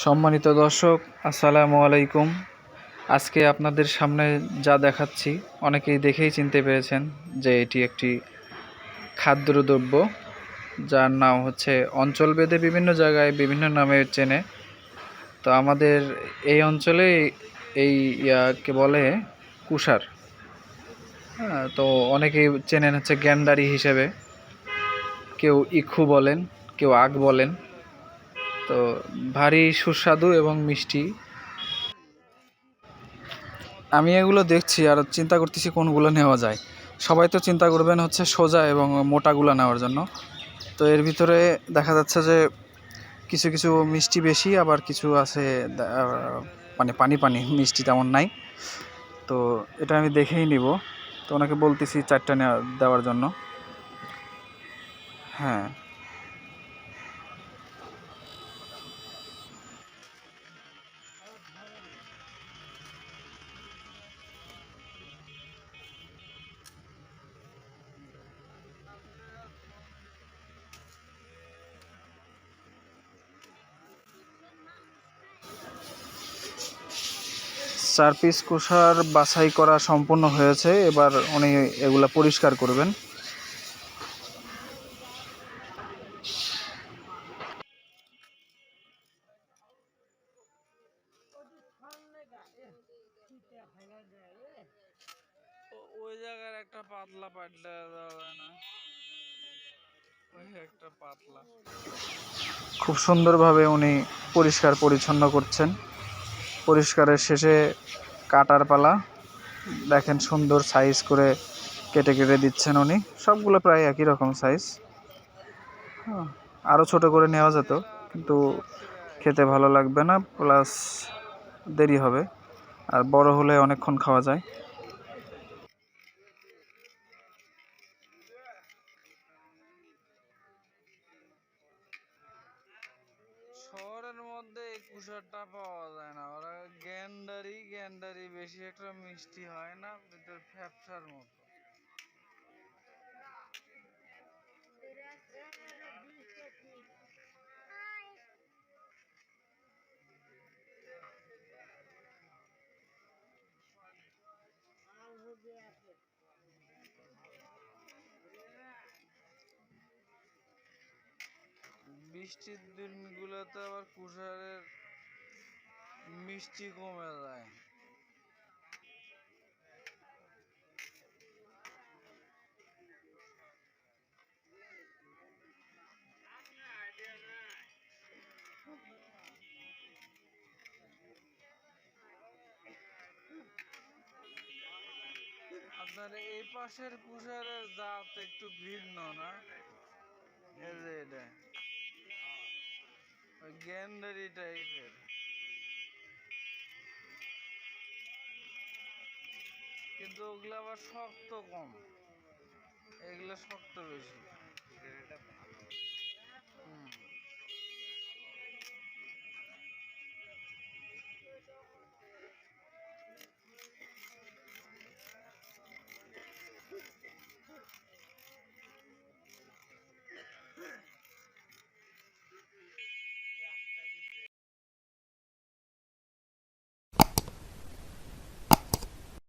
সম্মানিত দর্শক, আসসালামু আলাইকুম। আজকে আপনাদের সামনে যা দেখাচ্ছি অনেকেই দেখেই চিনতে পেরেছেন যে এটি একটি খাদ্যদ্রব্য, যার নাম হচ্ছে অঞ্চলভেদে বিভিন্ন জায়গায় বিভিন্ন নামে চেনে। তো আমাদের এই অঞ্চলে এই ইয়াকে বলে কুষার। হ্যাঁ, তো অনেকেই চেনেন হচ্ছে গ্যান্ডারি হিসেবে, কেউ ইক্ষু বলেন, কেউ আগ বলেন। তো ভারী সুস্বাদু এবং মিষ্টি। আমি এগুলো দেখছি আর চিন্তা করতেছি কোনগুলো নেওয়া যায়। সবাই তো চিন্তা করবেন হচ্ছে সোজা এবং মোটাগুলো নেওয়ার জন্য। তো এর ভিতরে দেখা যাচ্ছে যে কিছু কিছু মিষ্টি বেশি, আবার কিছু আছে মানে পানি পানি, মিষ্টি তেমন নাই। তো এটা আমি দেখেই নিব। তো ওনাকে বলতেছি 4টা দেওয়ার জন্য। হ্যাঁ, চার পিস কুসার বাছাই করা সম্পূর্ণ হয়েছে। এবার উনি এগুলা পরিষ্কার করবেন। ওই জায়গার একটা পাতলা পাতলা দেওয়া না, ওই একটা পাতলা। খুব সুন্দরভাবে উনি পরিষ্কার পরিচ্ছন্ন করছেন। পরিষ্কারের শেষে কাটার পালা। দেখেন সুন্দর সাইজ করে কেটে কেটে দিচ্ছেন উনি। সবগুলো প্রায় একই রকম সাইজ। আরও ছোট করে নেওয়া যেত, কিন্তু খেতে ভালো লাগবে না, প্লাস দেরি হবে। আর বড় হলে অনেকক্ষণ খাওয়া যায়। শহরের মধ্যে এই কুসারটা পাওয়া যায় না। ওরা গ্যান্ডারি বেশি একটা মিষ্টি হয় না, ভিতর ফ্যাপসার মতো। বৃষ্টির দিনগুলোতে আবার কুসারের মিষ্টি কমে যায়। আপনার এই পাশের কুসারের জাত একটু ভিন্ন না? এই যে এটা গ্যান্ডারি টাইপের, কিন্তু ওগুলো আবার শক্ত কম, এগুলো শক্ত বেশি।